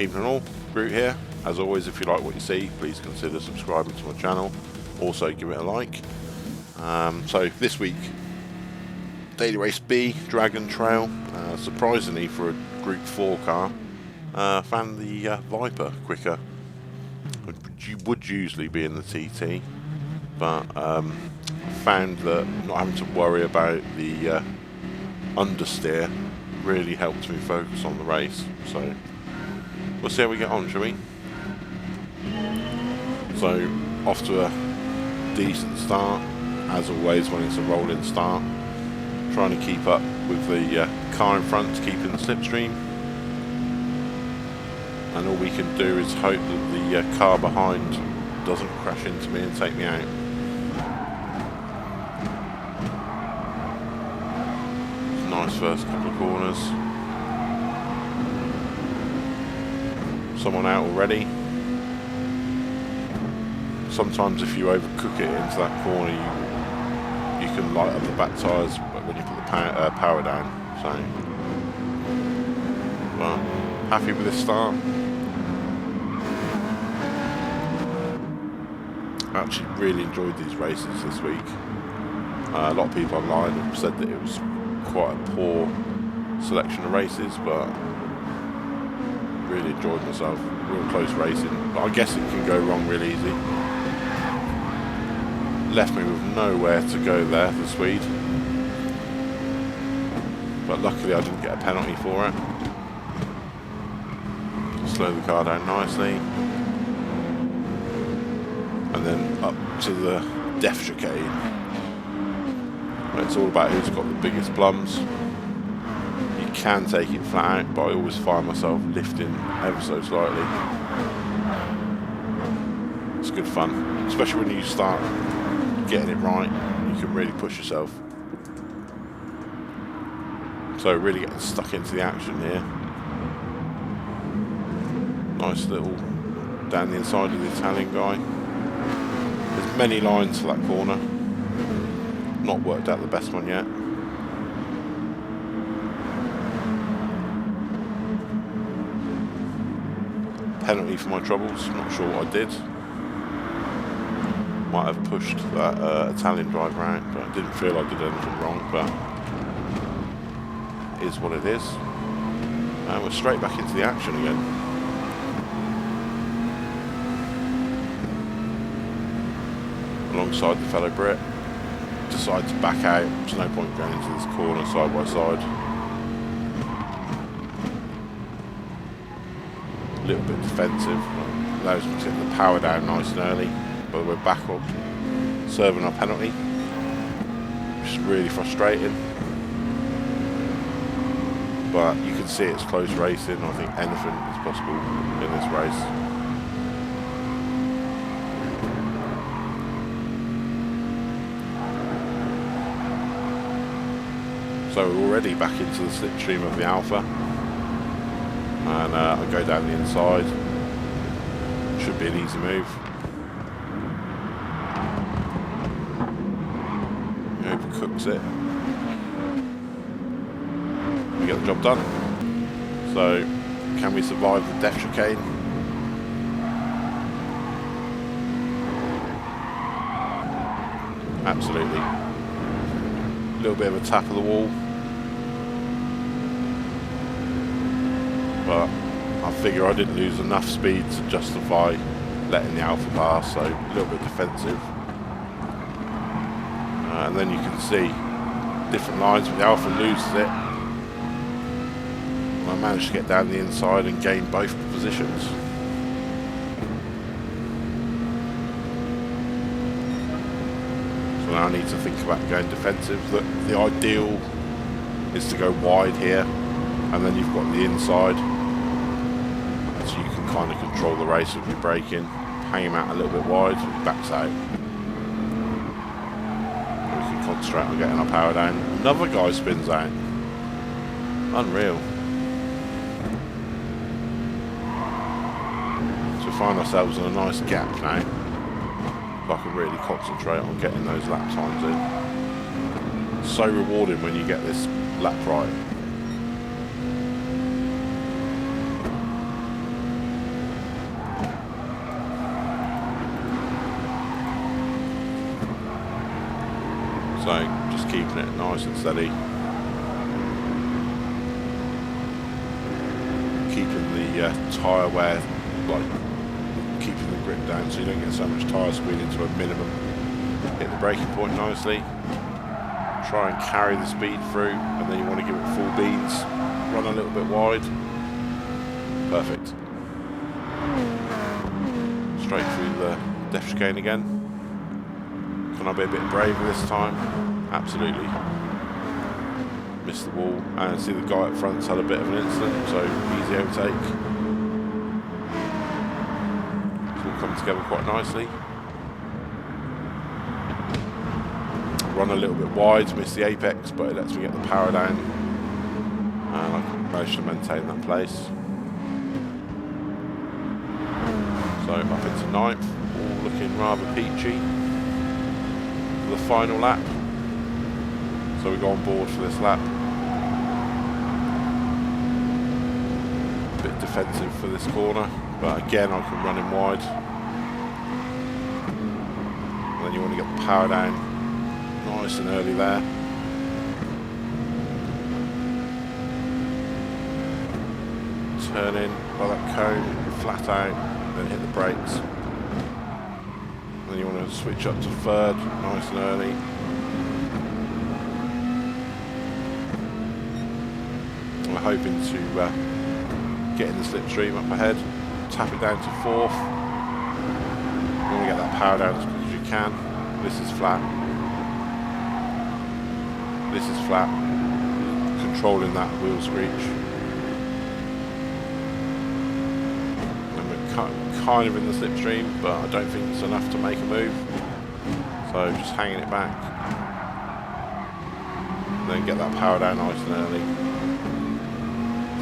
Evening all, Groot here. As always, if you like what you see, please consider subscribing to my channel. Also give it a like. So this week, Daily Race B, Dragon Trail. Surprisingly for a Group 4 car, found the Viper quicker. It would usually be in the TT, but found that not having to worry about the understeer really helped me focus on the race. So we'll see how we get on, shall we? So off to a decent start, as always when it's a rolling start. Trying to keep up with the car in front to keep in the slipstream. And all we can do is hope that the car behind doesn't crash into me and take me out. Nice first couple of corners. Someone out already. Sometimes if you overcook it into that corner, you can light up the back tyres when you put the power down. So, well, happy with this start. I actually really enjoyed these races this week. A lot of people online have said that it was quite a poor selection of races, but really enjoyed myself. Real close racing, but I guess it can go wrong real easy. Left me with nowhere to go there, the Swede, but luckily I didn't get a penalty for it. Slow the car down nicely, and then up to the death chicane. It's all about who's got the biggest plums. You can take it flat out, but I always find myself lifting ever so slightly. It's good fun, especially when you start getting it right. You can really push yourself. So really getting stuck into the action here. Nice little down the inside of the Italian guy. There's many lines to that corner. Not worked out the best one yet. Penalty for my troubles, not sure what I did. Might have pushed that Italian driver out, but I didn't feel I did anything wrong, but it is what it is. And we're straight back into the action again. Alongside the fellow Brit. Decide to back out. There's no point going into this corner side by side. A little bit defensive. Allows me to get the power down nice and early. But we're back up, serving our penalty, which is really frustrating. But you can see it's close racing. I think anything is possible in this race. So we're already back into the slipstream of the Alpha, and I go down the inside. Should be an easy move. Overcooks it. We get the job done. So, can we survive the death chicane? Absolutely. A little bit of a tap of the wall, but I figure I didn't lose enough speed to justify letting the Alpha pass, so a little bit defensive. And then you can see different lines, but the Alpha loses it. I managed to get down the inside and gain both positions. So now I need to think about going defensive. The ideal is to go wide here, and then you've got the inside, so you can kind of control the race with your braking. Hang him out a little bit wide, so he backs out. Concentrate on getting our power down. Another guy spins out. Unreal. So we find ourselves in a nice gap now. If I can really concentrate on getting those lap times in. So rewarding when you get this lap right. So just keeping it nice and steady. Keeping the tyre wear, like keeping the grip down so you don't get so much tyre squeeze into a minimum. Hit the braking point nicely. Try and carry the speed through, and then you want to give it full beans. Run a little bit wide. Perfect. Straight through the depth chicane again. Can I be a bit braver this time? Absolutely. Missed the wall, and see the guy up front's had a bit of an incident, so easy overtake. It's all come together quite nicely. Run a little bit wide, miss the apex, but it lets me get the power down, and I managed to maintain that place. So up into 9th, all looking rather peachy for the final lap. So we go on board for this lap. A bit defensive for this corner, but again I can run in wide. And then you want to get the power down nice and early there. Turn in by that cone, flat out, then hit the brakes. Then you want to switch up to 3rd, nice and early. I'm hoping to get in the slipstream up ahead, tap it down to 4th. You want to get that power down as quick as you can. This is flat. This is flat, controlling that wheel screech. And we're kind of in the slipstream, but I don't think it's enough to make a move. So just hanging it back. Then get that power down nice and early.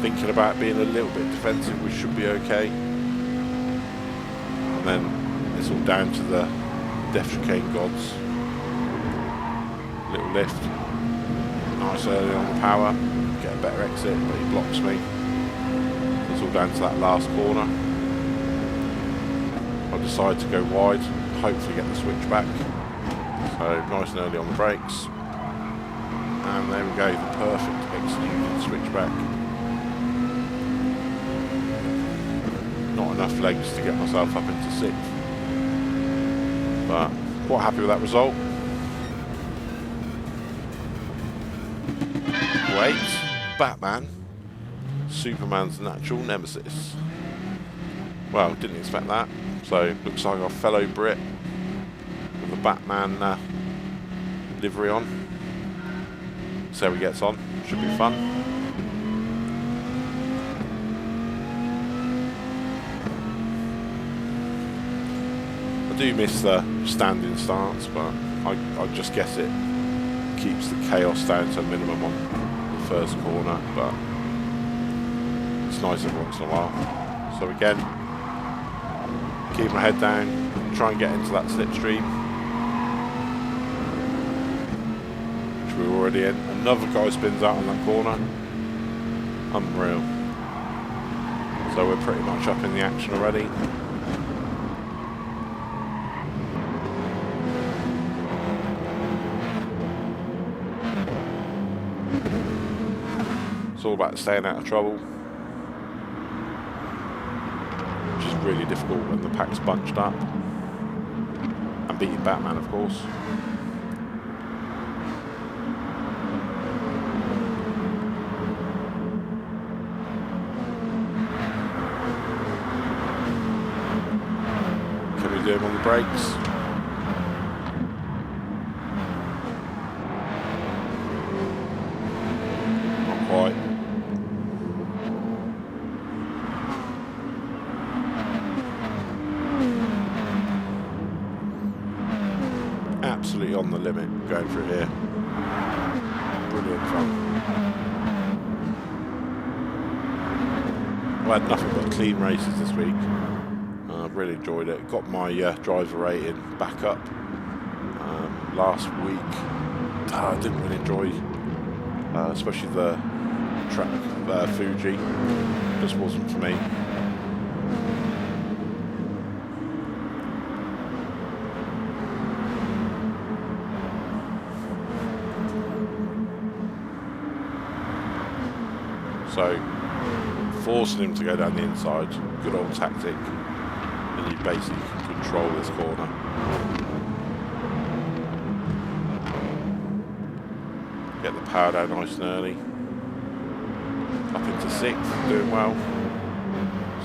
Thinking about being a little bit defensive, we should be okay. And then it's all down to the depth chicane gods. Little lift. Nice early on the power, get a better exit, but he blocks me. It's all down to that last corner. I decide to go wide, hopefully get the switch back. So nice and early on the brakes. And there we go, the perfect executed switch back. Not enough legs to get myself up into 6th. But quite happy with that result. Wait, Batman, Superman's natural nemesis. Well, didn't expect that. So looks like our fellow Brit with the Batman livery on. See how he gets on. Should be fun. I do miss the standing stance, but I just guess it keeps the chaos down to a minimum on first corner, but it's nice every once in a while. So again, keep my head down, try and get into that slipstream, which we're already in. Another guy spins out on that corner. Unreal. So we're pretty much up in the action already. It's all about staying out of trouble, which is really difficult when the pack's bunched up, and beating Batman, of course. Can we do him on the brakes? Not quite. Absolutely on the limit going through here. Brilliant fun. I had nothing but clean races this week. I've really enjoyed it. Got my driver rating back up. Last week I didn't really enjoy, especially the track Fuji. Just wasn't for me. So forcing him to go down the inside, good old tactic, and you basically can control this corner. Get the power down nice and early. Up into 6th, doing well.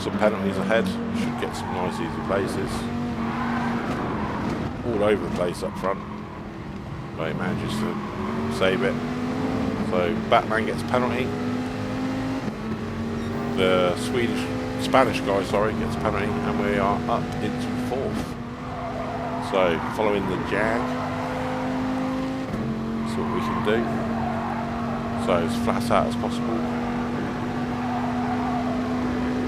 Some penalties ahead, should get some nice easy places. All over the place up front, but he manages to save it. So Batman gets a penalty. The Spanish guy, sorry, gets a penalty, and we are up into 4th. So following the jag, that's what we can do. So as flat out as possible.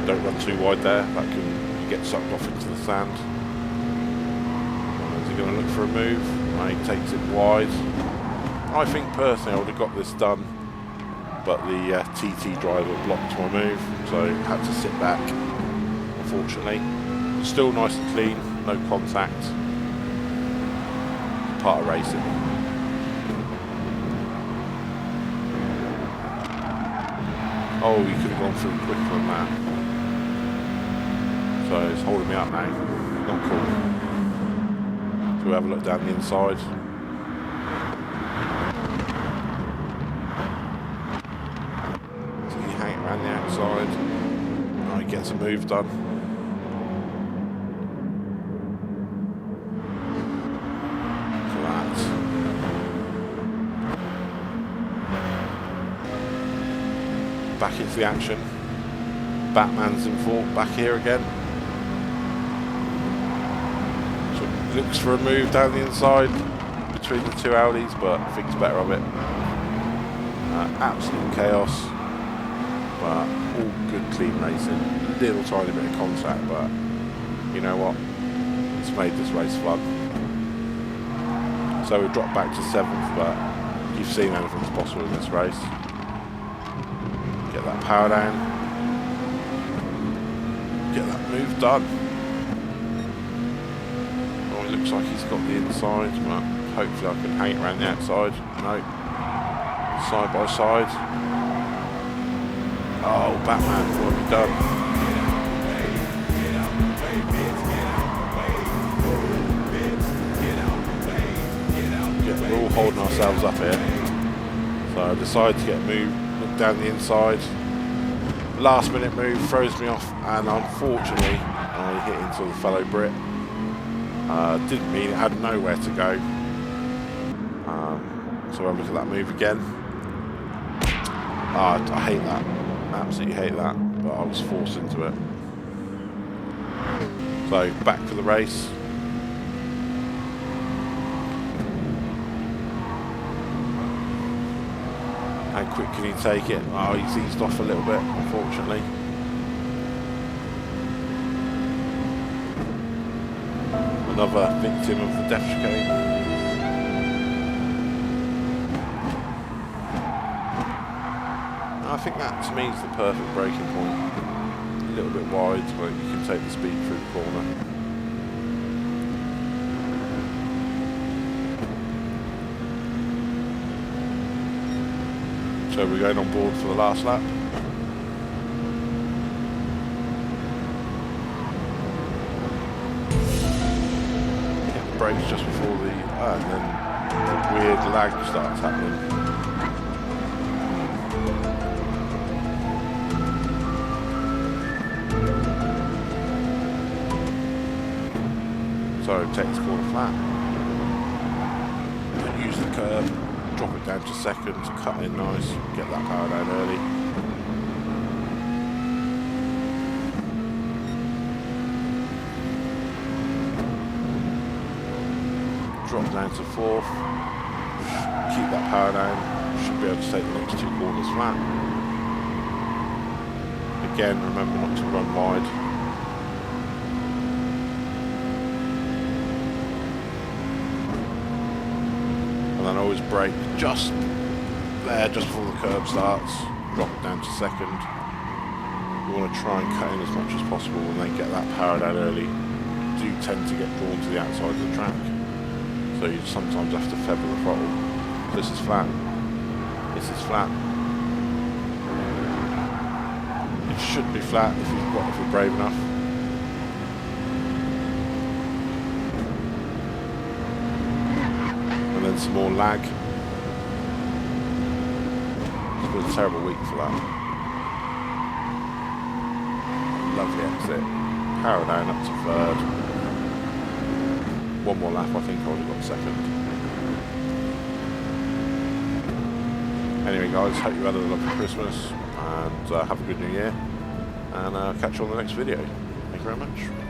Don't run too wide there, that can get sucked off into the sand. Is he going to look for a move? No, he takes it wide. I think personally I would have got this done, but the TT driver blocked my move, so had to sit back, unfortunately. Still nice and clean, no contact. Part of racing. Oh, you could have gone through quicker than that. So it's holding me up now. Not cool. So we'll have a look down the inside. So you hang it around the outside. Oh, he gets a move done. So that. Back into the action. Batman's in 4th, back here again. Looks for a move down the inside between the two Audis, but thinks better of it. Absolute chaos, but all good, clean racing. Little tiny bit of contact, but you know what? It's made this race fun. So we dropped back to 7th, but you've seen anything's possible in this race. Get that power down. Get that move done. Looks like he's got the inside, but hopefully I can hang it around the outside. No. Side by side. Oh, Batman, what have you done? Yeah, we're all holding ourselves up here. So I decided to get a move, look down the inside. Last minute move throws me off, and unfortunately I hit into the fellow Brit. Didn't mean it, had nowhere to go. So I'll look at that move again. I hate that. Absolutely hate that. But I was forced into it. So back for the race. How quick can he take it? Oh, he's eased off a little bit, unfortunately. Another victim of the death chicane. I think that to me is the perfect braking point. A little bit wide, but you can take the speed through the corner. So we're going on board for the last lap. Brakes just before the and then the weird lag starts happening. So take this corner flat. And use the curb, drop it down to 2nd, cut in nice, get that power down early. Drop down to 4th, keep that power down, should be able to take the next 2 corners flat. Again, remember not to run wide. And then always brake just there, just before the curb starts, drop it down to 2nd. You want to try and cut in as much as possible and then get that power down early. Do tend to get drawn to the outside of the track. So you sometimes have to feather the throttle. This is flat. This is flat. It should be flat if you're brave enough. And then some more lag. It's been a terrible week for that. Lovely exit. Power down up to third. One more lap, I think I would have got second. Anyway guys, hope you had a lovely Christmas and have a good New Year, and catch you on the next video. Thank you very much.